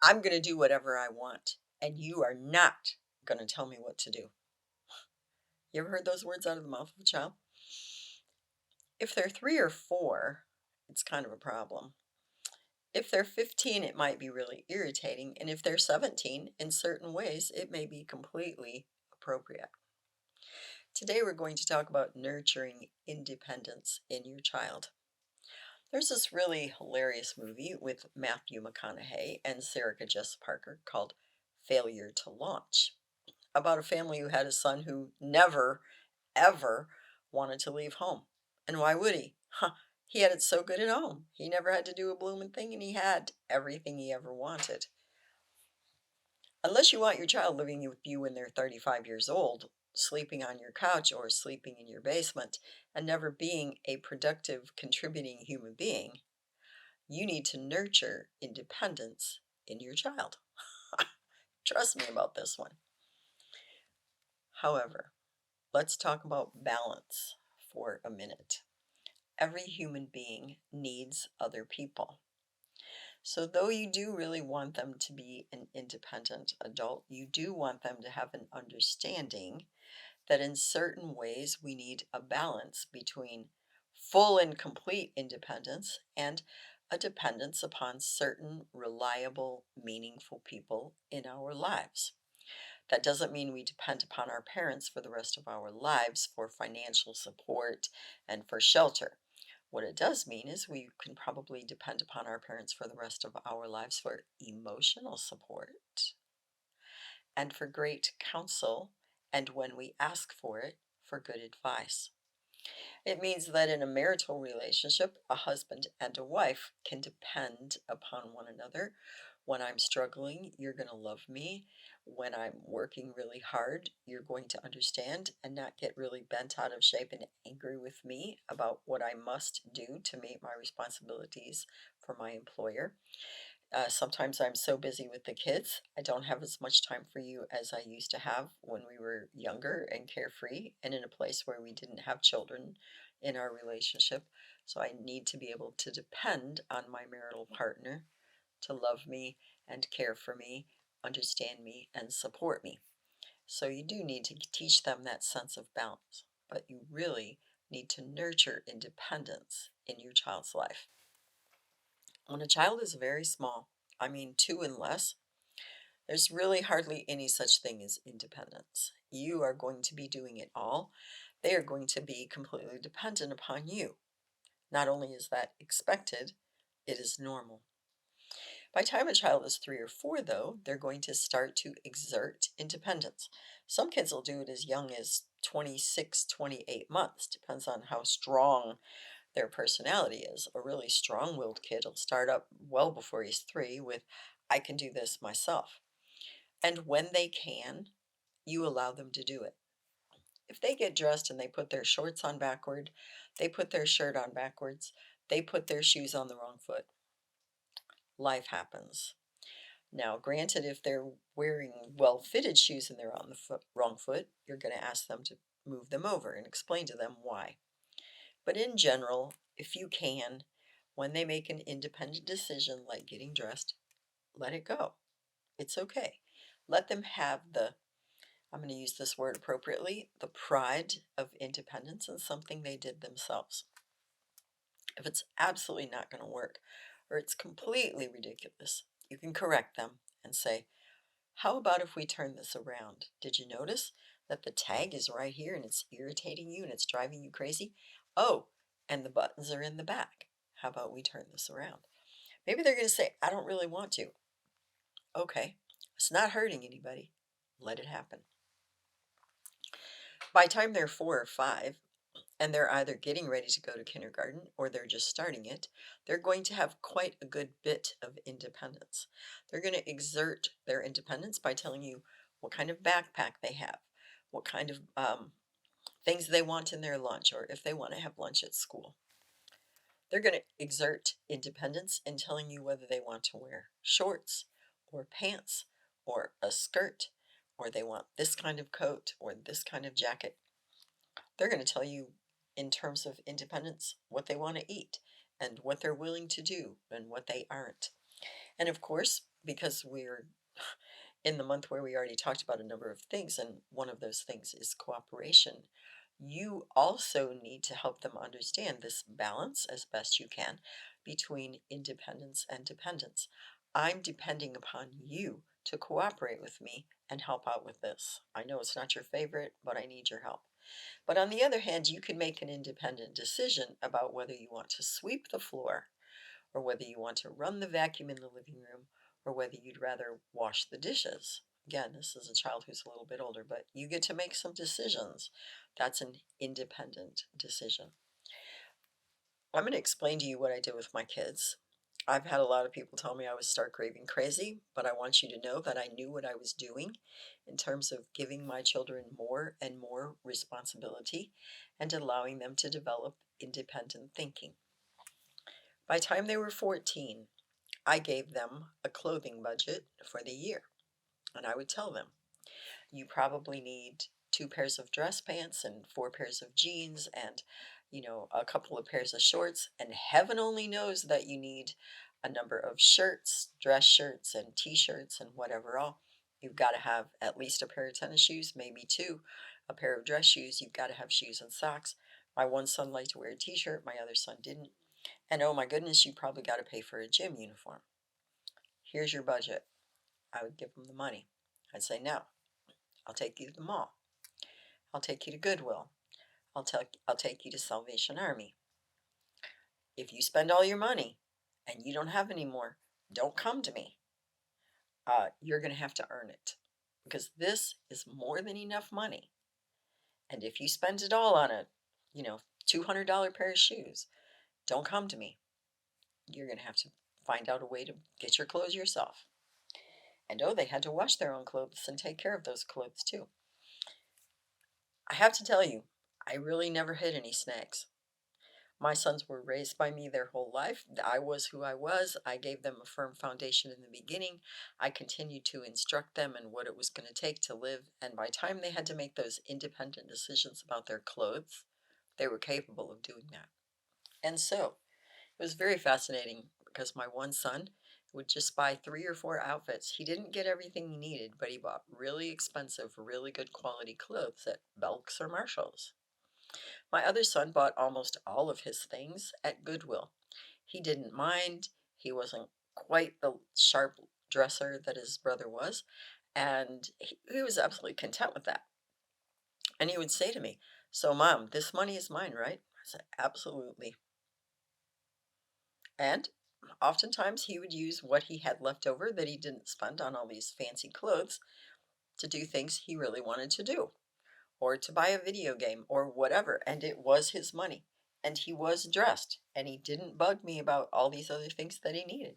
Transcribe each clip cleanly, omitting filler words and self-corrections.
I'm going to do whatever I want, and you are not going to tell me what to do. You ever heard those words out of the mouth of a child? If they're 3 or 4, it's kind of a problem. If they're 15, it might be really irritating. And if they're 17, in certain ways, it may be completely appropriate. Today, we're going to talk about nurturing independence in your child. There's this really hilarious movie with Matthew McConaughey and Sarah Jessica Parker called Failure to Launch, about a family who had a son who never, ever wanted to leave home. And why would he? Huh, he had it so good at home. He never had to do a blooming thing, and he had everything he ever wanted. Unless you want your child living with you when they're 35 years old, sleeping on your couch or sleeping in your basement, and never being a productive, contributing human being, you need to nurture independence in your child. Trust me about this one. However, let's talk about balance for a minute. Every human being needs other people. So, though you do really want them to be an independent adult, you do want them to have an understanding that in certain ways we need a balance between full and complete independence and a dependence upon certain reliable, meaningful people in our lives. That doesn't mean we depend upon our parents for the rest of our lives for financial support and for shelter. What it does mean is we can probably depend upon our parents for the rest of our lives for emotional support and for great counsel, and when we ask for it, for good advice. It means that in a marital relationship, a husband and a wife can depend upon one another. When I'm struggling, you're going to love me. When I'm working really hard, you're going to understand and not get really bent out of shape and angry with me about what I must do to meet my responsibilities for my employer. Sometimes I'm so busy with the kids, I don't have as much time for you as I used to have when we were younger and carefree and in a place where we didn't have children in our relationship. So I need to be able to depend on my marital partner to love me and care for me, understand me, and support me. So you do need to teach them that sense of balance, but you really need to nurture independence in your child's life. When a child is very small, I mean 2 and less, there's really hardly any such thing as independence. You are going to be doing it all. They are going to be completely dependent upon you. Not only is that expected, it is normal. By the time a child is 3 or 4, though, they're going to start to exert independence. Some kids will do it as young as 26, 28 months, depends on how strong their personality is. A really strong willed kid will start up well before he's 3 with, I can do this myself. And when they can, you allow them to do it. If they get dressed and they put their shorts on backward, they put their shirt on backwards, they put their shoes on the wrong foot. Life happens. Now, granted, if they're wearing well fitted shoes and they're on the wrong foot, you're going to ask them to move them over and explain to them why. But in general, if you can, when they make an independent decision like getting dressed, let it go. It's okay. Let them have the, I'm going to use this word appropriately, the pride of independence in something they did themselves. If it's absolutely not going to work or it's completely ridiculous, you can correct them and say, how about if we turn this around? Did you notice that the tag is right here and it's irritating you and it's driving you crazy? Oh, and the buttons are in the back. How about we turn this around? Maybe they're going to say, I don't really want to. Okay, it's not hurting anybody. Let it happen. By the time they're 4 or 5, and they're either getting ready to go to kindergarten or they're just starting it, they're going to have quite a good bit of independence. They're going to exert their independence by telling you what kind of backpack they have, what kind of things they want in their lunch, or if they want to have lunch at school. They're going to exert independence in telling you whether they want to wear shorts or pants or a skirt, or they want this kind of coat or this kind of jacket. They're going to tell you, in terms of independence, what they want to eat and what they're willing to do and what they aren't. And of course, because we're in the month where we already talked about a number of things, and one of those things is cooperation. You also need to help them understand this balance as best you can between independence and dependence. I'm depending upon you to cooperate with me and help out with this. I know it's not your favorite, but I need your help. But on the other hand, you can make an independent decision about whether you want to sweep the floor, or whether you want to run the vacuum in the living room, or whether you'd rather wash the dishes. Again, this is a child who's a little bit older, but you get to make some decisions. That's an independent decision. I'm going to explain to you what I did with my kids. I've had a lot of people tell me I was stark raving crazy, but I want you to know that I knew what I was doing in terms of giving my children more and more responsibility and allowing them to develop independent thinking. By the time they were 14, I gave them a clothing budget for the year, and I would tell them, you probably need 2 pairs of dress pants and 4 pairs of jeans and, a couple of pairs of shorts, and heaven only knows that you need a number of shirts, dress shirts and t-shirts and whatever all. You've got to have at least a pair of tennis shoes, maybe two, a pair of dress shoes. You've got to have shoes and socks. My one son liked to wear a t-shirt, my other son didn't. And oh my goodness, you probably got to pay for a gym uniform. Here's your budget. I would give them the money. I'd say, no, I'll take you to the mall. I'll take you to Goodwill. I'll take you to Salvation Army. If you spend all your money and you don't have any more, don't come to me. You're going to have to earn it, because this is more than enough money. And if you spend it all on a, $200 pair of shoes, don't come to me. You're going to have to find out a way to get your clothes yourself. And oh, they had to wash their own clothes and take care of those clothes too. I have to tell you, I really never hid any snags. My sons were raised by me their whole life. I was who I was. I gave them a firm foundation in the beginning. I continued to instruct them in what it was going to take to live. And by the time they had to make those independent decisions about their clothes, they were capable of doing that. And so it was very fascinating, because my one son would just buy 3 or 4 outfits. He didn't get everything he needed, but he bought really expensive, really good quality clothes at Belk's or Marshall's. My other son bought almost all of his things at Goodwill. He didn't mind. He wasn't quite the sharp dresser that his brother was, and he was absolutely content with that. And he would say to me, so Mom, this money is mine, right? I said, absolutely. And oftentimes he would use what he had left over that he didn't spend on all these fancy clothes to do things he really wanted to do, or to buy a video game or whatever. And it was his money. And he was dressed. And he didn't bug me about all these other things that he needed.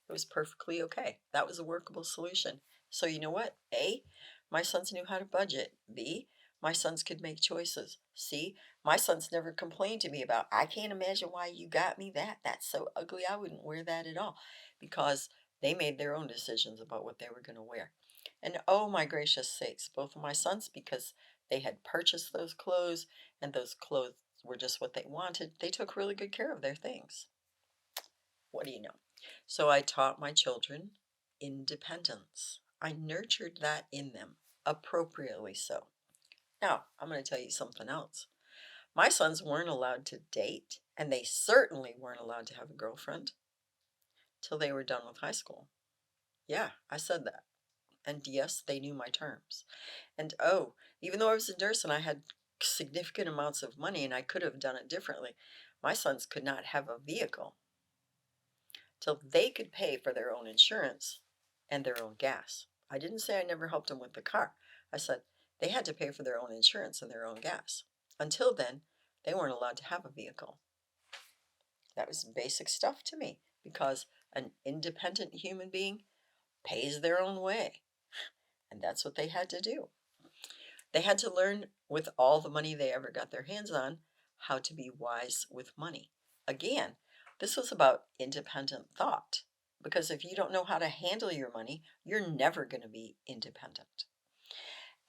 It was perfectly okay. That was a workable solution. So you know what? A, my sons knew how to budget. B, my sons could make choices. C, my sons never complained to me about, I can't imagine why you got me that. That's so ugly. I wouldn't wear that at all. Because they made their own decisions about what they were going to wear. And oh my gracious sakes, both of my sons, because they had purchased those clothes and those clothes were just what they wanted, they took really good care of their things. What do you know? So I taught my children independence. I nurtured that in them, appropriately so. Now, I'm going to tell you something else. My sons weren't allowed to date, and they certainly weren't allowed to have a girlfriend till they were done with high school. Yeah, I said that. And yes, they knew my terms. And oh, even though I was a nurse and I had significant amounts of money and I could have done it differently, my sons could not have a vehicle till they could pay for their own insurance and their own gas. I didn't say I never helped them with the car. I said they had to pay for their own insurance and their own gas. Until then, they weren't allowed to have a vehicle. That was basic stuff to me, because an independent human being pays their own way. And that's what they had to do. They had to learn, with all the money they ever got their hands on, how to be wise with money. Again, this was about independent thought, because if you don't know how to handle your money, you're never going to be independent.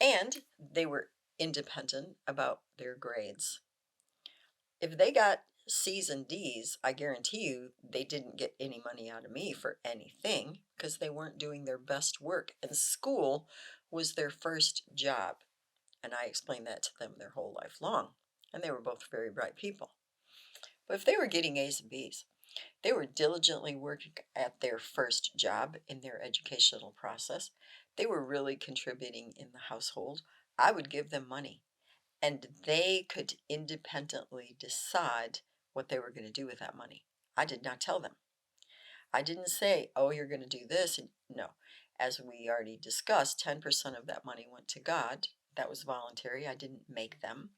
And they were independent about their grades. If they got C's and D's, I guarantee you they didn't get any money out of me for anything because they weren't doing their best work. And school was their first job. And I explained that to them their whole life long. And they were both very bright people. But if they were getting A's and B's, they were diligently working at their first job in their educational process. They were really contributing in the household. I would give them money, and they could independently decide what they were going to do with that money. I did not tell them. I didn't say, oh, you're going to do this. No. As we already discussed, 10% of that money went to God. That was voluntary. I didn't make them.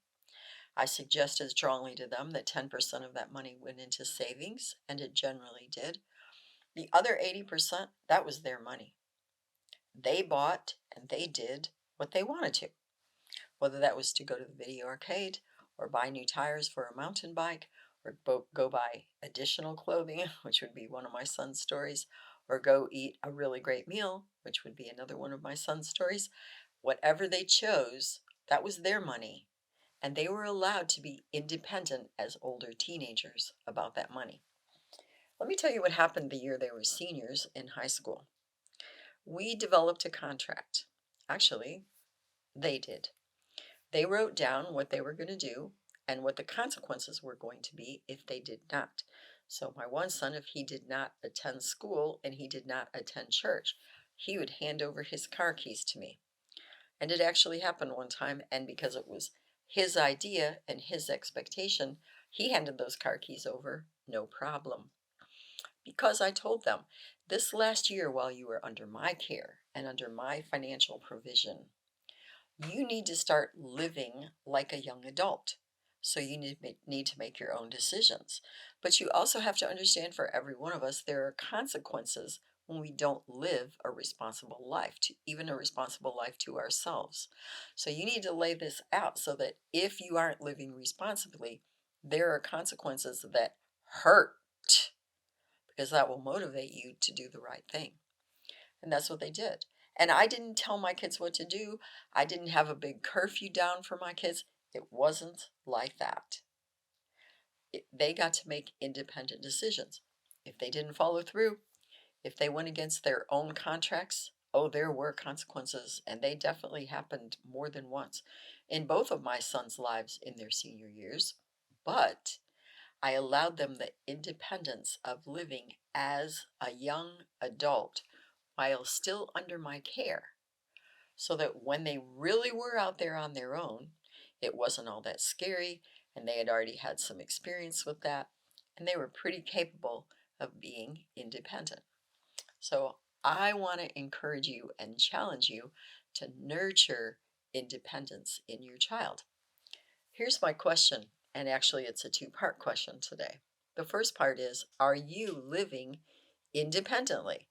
I suggested strongly to them that 10% of that money went into savings, and it generally did. The other 80%, that was their money. They bought and they did what they wanted to, whether that was to go to the video arcade or buy new tires for a mountain bike or go buy additional clothing, which would be one of my son's stories, or go eat a really great meal, which would be another one of my son's stories. Whatever they chose, that was their money. And they were allowed to be independent as older teenagers about that money. Let me tell you what happened the year they were seniors in high school. We developed a contract. Actually, they did. They wrote down what they were going to do and what the consequences were going to be if they did not. So, my one son, if he did not attend school and he did not attend church, he would hand over his car keys to me. And it actually happened one time, and because it was his idea and his expectation, he handed those car keys over, no problem. Because I told them, this last year while you were under my care and under my financial provision, you need to start living like a young adult. So you need to make your own decisions. But you also have to understand for every one of us, there are consequences when we don't live a responsible life, even a responsible life to ourselves. So you need to lay this out so that if you aren't living responsibly, there are consequences that hurt because that will motivate you to do the right thing. And that's what they did. And I didn't tell my kids what to do. I didn't have a big curfew down for my kids. It wasn't like that. They got to make independent decisions. If they didn't follow through, if they went against their own contracts, oh, there were consequences. And they definitely happened more than once in both of my sons' lives in their senior years. But I allowed them the independence of living as a young adult while still under my care, so that when they really were out there on their own, it wasn't all that scary, and they had already had some experience with that, and they were pretty capable of being independent. So I want to encourage you and challenge you to nurture independence in your child. Here's my question, and actually it's a two-part question today. The first part is, are you living independently?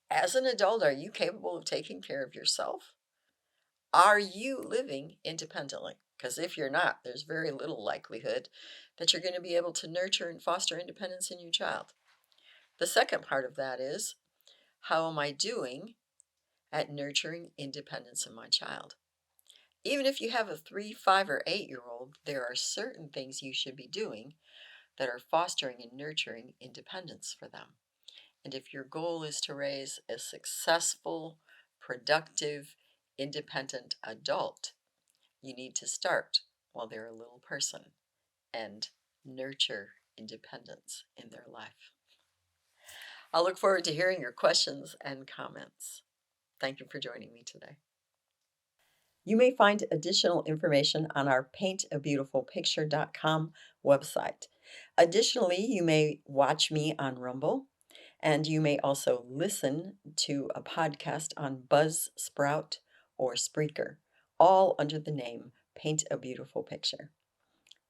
As an adult, are you capable of taking care of yourself? Are you living independently? Because if you're not, there's very little likelihood that you're going to be able to nurture and foster independence in your child. The second part of that is, how am I doing at nurturing independence in my child? Even if you have a 3, 5, or 8-year-old, there are certain things you should be doing that are fostering and nurturing independence for them. And if your goal is to raise a successful, productive, independent adult, you need to start while they're a little person and nurture independence in their life. I'll look forward to hearing your questions and comments. Thank you for joining me today. You may find additional information on our paintabeautifulpicture.com website. Additionally, you may watch me on Rumble, and you may also listen to a podcast on Buzzsprout or Spreaker, all under the name Paint a Beautiful Picture.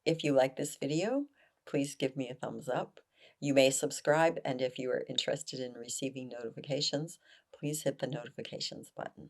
If you like this video, please give me a thumbs up. You may subscribe, and if you are interested in receiving notifications, please hit the notifications button.